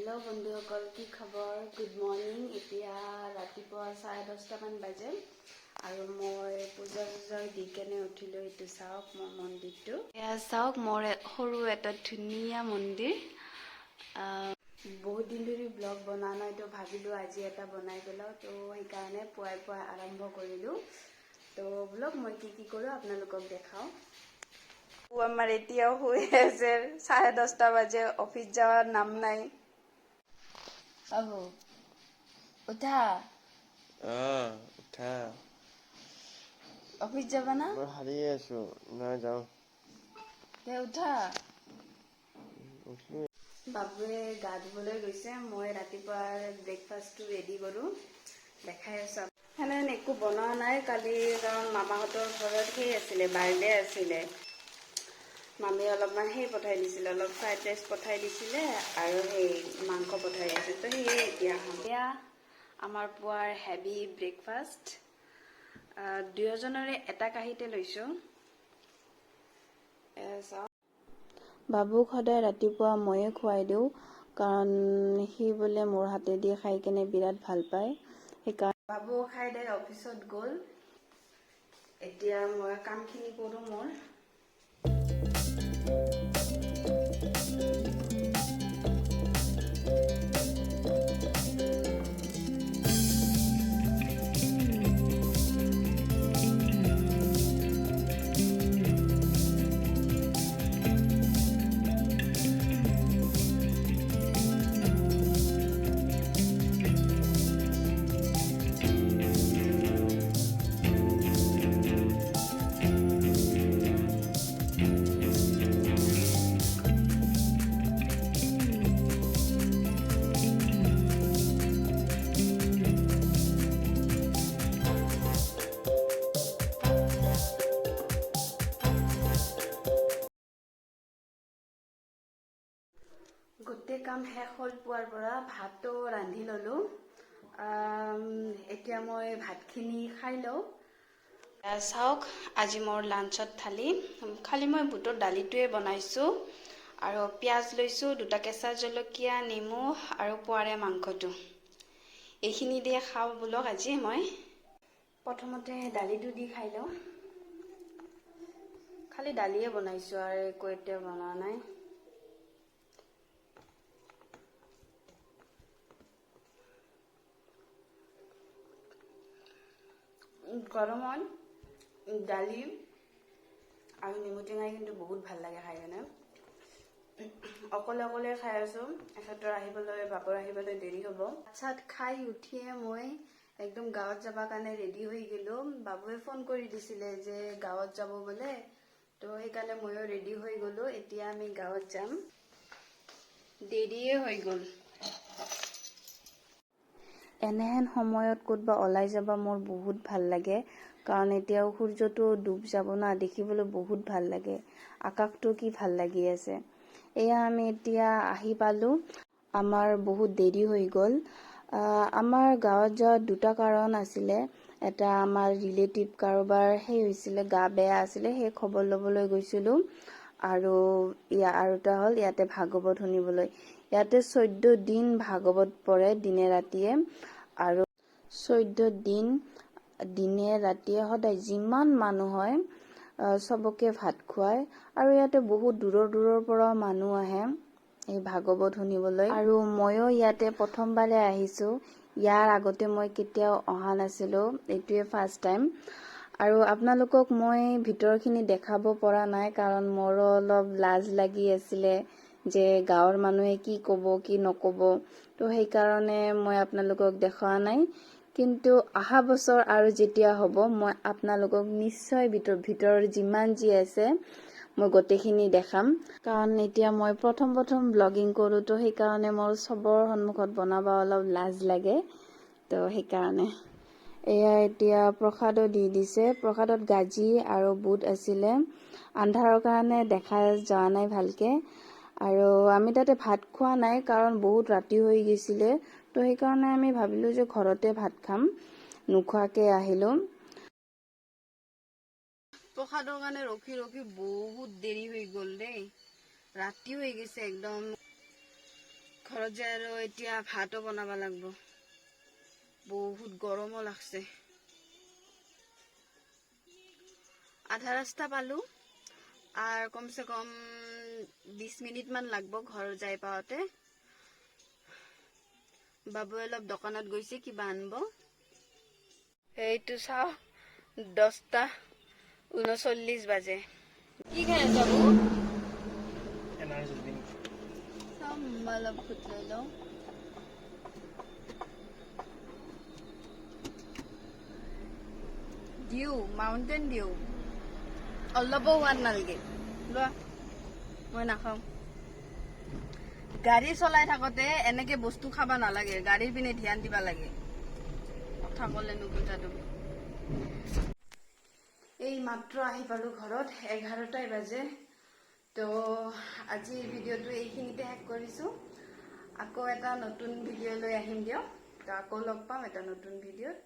hello बंधुসকল কি খবৰ good morning এতিয়া ৰাতিপুৱা 10:30 মান বাজে আৰু মই পূজা দি কেনে উঠিলো এইটো চাওক মোৰ মন্দিৰটো এয়া চাওক মোৰ সৰু এটা ধুনীয়া মন্দিৰ বহুত দিন ধৰি ব্লগ বনা নাই তো ভাবিলো আজি এটা বনাই পেলাও তো সেইকাৰণে পুৱাই আৰম্ভ কৰিলো তো ব্লগ মই কি কৰো আপোনালোকক দেখাও আমার এতিয়াও শুই আছে 10:30 বাজে অফিস যাওয়ার নাম নাই আবু উঠা উঠা অফিস যাবা না মই হারিয়ে আছো না যাও তে উঠা উঠলো বাবুৱে গা ধুবলৈ গৈছে মই ৰাতিপুৱা ব্ৰেকফাষ্টটো ৰেডি কৰো দেখাই আছো হেনে একো বনোৱা নাই কালি কাৰণ মামাহঁতৰ ঘৰত সেই আছিলে বাৰ্থডে আছিলে মামী অলপমান সেই পঠাই দিছিল অলপ ফ্ৰাইড ৰাইচ পঠাই দিছিলে আৰু সেই মাংস পঠাই দিছিল তো সেই এতিয়া এয়া আমাৰ পুৱাৰ হেভি ব্ৰেকফাষ্ট দুয়োজনৰে এটা কাহিতে লৈছো বাবুক সদায় ৰাতিপুৱা ময়ে খুৱাই দিওঁ কাৰণ সি বোলে মোৰ হাতেদি খাই কেনে বিৰাট ভাল পায় সেইকাৰণে বাবু খাই দে অফিসত গ'ল এতিয়া মই কামখিনি কৰো মোৰ গোটেই কাম শেষ হ'ল পুৱাৰ পৰা ভাতটো ৰান্ধি ললো এতিয়া মই ভাতখিনি খাই লওঁ চাওক আজি মোৰ লাঞ্চত খালি মই বুটৰ দালিটোৱে বনাইছো আৰু পিয়াজ লৈছো দুটা কেঁচা জলকীয়া নেমু আৰু পুৱাৰে মাংসটো এইখিনি দিয়ে খাওঁ বলক আজি মই প্ৰথমতে দালিটো দি খাই লওঁ খালি দালিয়ে বনাইছো আৰু একো এতিয়া বনোৱা নাই গৰমত দালি আৰু নেমু টেঙাই কিন্তু বহুত ভাল লাগে খাই কেনে অকলে খাই আছো এখেতৰ আহিবলৈ বাবুৰ আহিবলৈ দেৰি হ'ব চাত খাই উঠিয়ে মই একদম গাঁৱত যাবা কাৰণে ৰেডি হৈ গেলো বাবুৱে ফোন কৰি দিছিলে যে গাঁৱত যাব বোলে তো সেইকাৰণে ময়ো ৰেডি হৈ গলো এতিয়া আমি গাঁৱত যাম দেৰিয়ে হৈ গ'ল এনেহেন সময়ত ক'তবা ওলাই যাব মোৰ বহুত ভাল লাগে কাৰণ এতিয়াও সূৰ্যটো ডুব যাব না দেখিবলৈ বহুত ভাল লাগে আকাশটো কি ভাল লাগি আছে এয়া আমি এতিয়া আহি পালো আমাৰ বহুত দেৰি হৈ গ'ল আমাৰ গাঁৱত যোৱা দুটা কাৰণ আছিলে এটা আমাৰ ৰিলেটিভ কাৰোবাৰ সেই হৈছিলে গা বেয়া আছিলে সেই খবৰ ল'বলৈ গৈছিলো আৰু এটা হ'ল ইয়াতে ভাগৱত শুনিবলৈ ইয়াতে 14 দিন ভাগৱত পঢ়ে দিনে ৰাতিয়ে আৰু 14 দিন দিনে ৰাতিয়ে সদায় যিমান মানুহ হয় সবকে ভাত খুৱায় আৰু ইয়াতে বহুত দূৰৰ পৰা মানুহ আহে এই ভাগৱত শুনিবলৈ আৰু ময়ো ইয়াতে প্ৰথমবাৰে আহিছো ইয়াৰ আগতে মই কেতিয়াও অহা নাছিলো এইটোৱে ফাৰ্ষ্ট টাইম আৰু আপোনালোকক মই ভিতৰখিনি দেখাব পৰা নাই কাৰণ মোৰ অলপ লাজ লাগি আছিলে যে গাঁৱৰ মানুহে কি ক'ব কি নক'ব তো সেইকাৰণে মই আপোনালোকক দেখুৱা নাই কিন্তু অহা বছৰ আৰু যেতিয়া হ'ব মই আপোনালোকক নিশ্চয় ভিতৰৰ যিমান যি আছে মই গোটেইখিনি দেখাম কাৰণ এতিয়া মই প্ৰথম ব্লগিং কৰো তো সেইকাৰণে মোৰ সবৰ সন্মুখত বনাব অলপ লাজ লাগে তো সেইকাৰণে এয়া এতিয়া প্ৰসাদো দি দিছে প্ৰসাদত গাজি আৰু বুট আছিলে আন্ধাৰৰ কাৰণে দেখা যোৱা নাই ভালকে আৰু আমি তাতে ভাত খোৱা নাই কাৰণ বহুত ৰাতি হৈ গৈছিলে তো সেইকাৰণে আমি ভাবিলো যে ঘৰতে ভাত খাম নোখোৱাকে আহিলো প্ৰসাদৰ কাৰণে ৰখি বহুত দেৰি হৈ গ'ল দেই ৰাতি হৈ গৈছে একদম ঘৰত যায় আৰু এতিয়া ভাতো বনাব লাগিব বহুত গৰমো লাগছে আধা ৰাস্তা পালো আর কমসে কম 20 মিনিট মান লাগব ঘর যাই পাওতে বাবু অলপ দোকানত গৈছে কিবা আনব এইটো চাও 10:39 বাজে কি খাই আছ বাবু চাও অলপ ভুত লৈ লওঁ ডিউ মাউন্টেন ডিউ অলপো হোৱা নালাগে লোৱা মই নাখাওঁ গাড়ী চলাই থাকোতে এনেকে বস্তু খাবা নালাগে গাড়ীৰ পিনে ধ্যান দিবা লাগে কথা ক'লে নুবুজা তুমি এই মাত্ৰ আহি পালো ঘৰত 11টাই বাজে তো আজিৰ ভিডিঅ'টো এইখিনিতে শেষ কৰিছো আকৌ এটা নতুন ভিডিঅ' লৈ আহিম দিয়ক তো আকৌ লগ পাম এটা নতুন ভিডিঅ'ত